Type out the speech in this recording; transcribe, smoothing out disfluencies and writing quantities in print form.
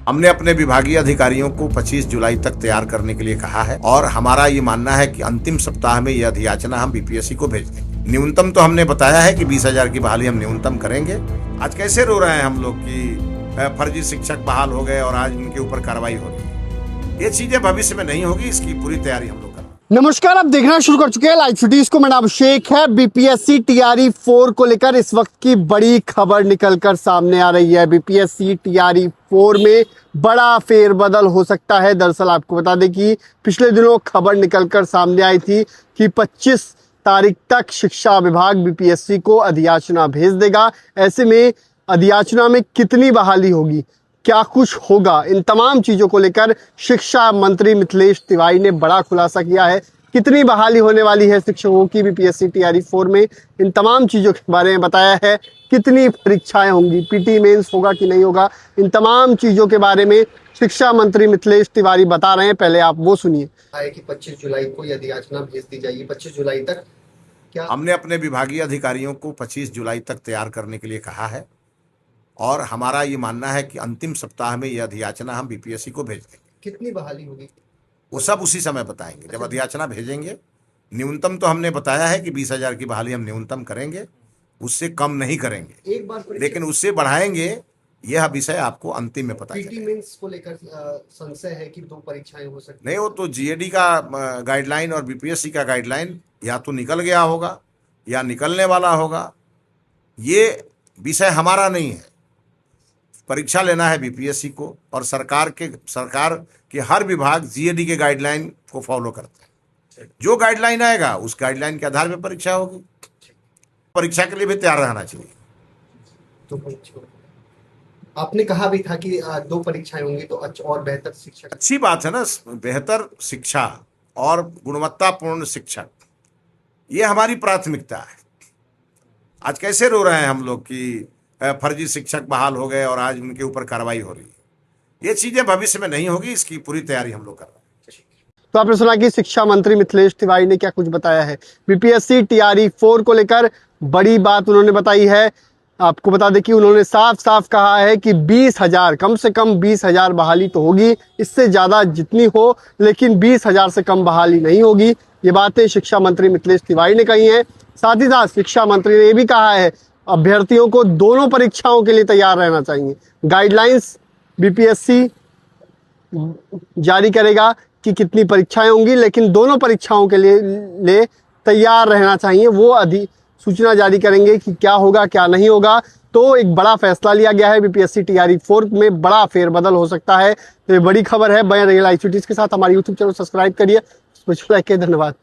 हमने अपने विभागीय अधिकारियों को 25 जुलाई तक तैयार करने के लिए कहा है और हमारा ये मानना है कि अंतिम सप्ताह में यह अधियाचना हम बीपीएससी को भेज देंगे। न्यूनतम तो हमने बताया है कि 20,000 की बहाली हम न्यूनतम करेंगे। आज कैसे रो रहे हैं हम लोग कि फर्जी शिक्षक बहाल हो गए और आज उनके ऊपर कार्रवाई हो रही है। ये चीजें भविष्य में नहीं होगी, इसकी पूरी तैयारी हम लोग कर रहे हैं। नमस्कार, आप देखना शुरू कर चुके हैं लाइव सिटीज को। मेरा नाम अभिषेक है। बीपीएससी टीआरई 4 को लेकर इस वक्त की बड़ी खबर निकलकर सामने आ रही है। बीपीएससी टीआरई 4 में बड़ा फेरबदल हो सकता है। दरअसल आपको बता दें कि पिछले दिनों खबर निकलकर सामने आई थी कि 25 तारीख तक शिक्षा विभाग बीपीएससी को अधियाचना भेज देगा। ऐसे में अधियाचना में कितनी बहाली होगी, क्या कुछ होगा, इन तमाम चीज़ों को लेकर शिक्षा मंत्री मिथिलेश तिवारी ने बड़ा खुलासा किया है। कितनी बहाली होने वाली है शिक्षकों की बीपीएससी टीआरई 4 में, इन तमाम चीज़ों के बारे में बताया है। कितनी परीक्षाएं होंगी, पीटी मेंस होगा कि नहीं होगा, इन तमाम चीज़ों के बारे में शिक्षा मंत्री मिथिलेश तिवारी बता रहे हैं। पहले आप वो सुनिए। कि 25 जुलाई को यह अधियाचना भेज दी जाएगी। 25 जुलाई तक क्या हमने अपने विभागीय अधिकारियों को 25 जुलाई तक तैयार करने के लिए कहा है और हमारा ये मानना है कि अंतिम सप्ताह में यह अधियाचना हम बीपीएससी को भेज देंगे। कितनी बहाली होगी वो सब उसी समय बताएंगे जब अधियाचना भेजेंगे। न्यूनतम तो हमने बताया है कि 20,000 की बहाली हम न्यूनतम करेंगे, उससे कम नहीं करेंगे, एक बार लेकिन उससे बढ़ाएंगे, यह विषय आपको अंतिम में पता पीटी चलेगा। मेंस को लेकर संशय है कि 2 परीक्षाएं हो सकती नहीं, वो तो जीएडी का गाइडलाइन और बीपीएससी का गाइडलाइन या तो निकल गया होगा या निकलने वाला होगा। ये विषय हमारा नहीं है। परीक्षा लेना है बीपीएससी को और सरकार के हर विभाग जीएडी के गाइडलाइन को फॉलो करते हैं। जो गाइडलाइन आएगा उस गाइडलाइन के आधार पर परीक्षा होगी। परीक्षा के लिए भी तैयार रहना चाहिए। तो परीक्षा आपने कहा भी था कि 2 परीक्षाएं होंगी तो और बेहतर शिक्षक। अच्छी बात है ना, बेहतर शिक्षा और गुणवत्तापूर्ण शिक्षक, ये हमारी प्राथमिकता है। आज कैसे रो रहे हैं हम लोग कि फर्जी शिक्षक बहाल हो गए और आज उनके ऊपर कार्रवाई हो रही है। ये चीजें भविष्य में नहीं होगी, इसकी पूरी तैयारी हम लोग कर रहे हैं। तो आपने सुना कि शिक्षा मंत्री मिथिलेश तिवारी ने क्या कुछ बताया है। बीपीएससी टीआरई 4 को लेकर बड़ी बात उन्होंने बताई है। आपको बता दें कि उन्होंने साफ साफ कहा है कि 20,000, कम से कम 20,000 बहाली तो होगी, इससे ज़्यादा जितनी हो, लेकिन 20,000 से कम बहाली नहीं होगी। ये बातें शिक्षा मंत्री मिथिलेश तिवारी ने कही हैं। साथ ही साथ शिक्षा मंत्री ने ये भी कहा है अभ्यर्थियों को दोनों परीक्षाओं के लिए तैयार रहना चाहिए। गाइडलाइंस बीपीएससी जारी करेगा कि कितनी परीक्षाएं होंगी, लेकिन दोनों परीक्षाओं के लिए तैयार रहना चाहिए। वो अधिसूचना जारी करेंगे कि क्या होगा क्या नहीं होगा। तो एक बड़ा फैसला लिया गया है। बीपीएससी टीआरई 4 में बड़ा फेरबदल हो सकता है। तो ये बड़ी खबर है। बने रहिए लाइव सिटीज के साथ। हमारे यूट्यूब चैनल सब्सक्राइब करिए। धन्यवाद।